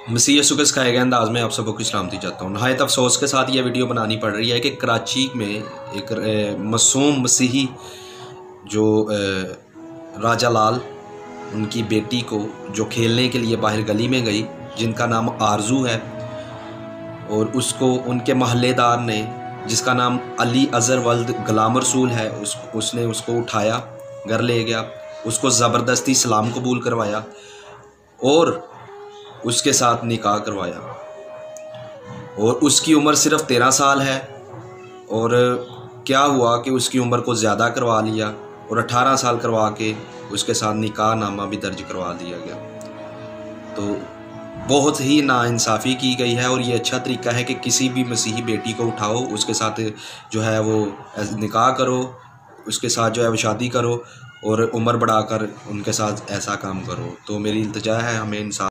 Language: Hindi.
मसीह यसु के सिखाए गए अंदाज में आप सबको की सलामती चाहता हूँ। नहायत अफसोस के साथ यह वीडियो बनानी पड़ रही है कि कराची में एक मासूम मसीही जो राजा लाल उनकी बेटी को जो खेलने के लिए बाहर गली में गई, जिनका नाम आरजू है, और उसको उनके महल्लेदार ने जिसका नाम अली अज़हर वल्द गुलाम रसूल है उसने उसको उठाया, घर ले गया, उसको ज़बरदस्ती इस्लाम कबूल करवाया और उसके साथ निकाह करवाया। और उसकी उम्र सिर्फ़ 13 साल है। और क्या हुआ कि उसकी उम्र को ज़्यादा करवा लिया और 18 साल करवा के उसके साथ निकाह नामा भी दर्ज करवा दिया गया। तो बहुत ही नाइंसाफ़ी की गई है। और ये अच्छा तरीका है कि किसी भी मसीही बेटी को उठाओ, उसके साथ जो है वो निकाह करो, उसके साथ जो है वो शादी करो और उम्र बढ़ाकर उनके साथ ऐसा काम करो। तो मेरी इल्तिजा है, हमें इंसाफ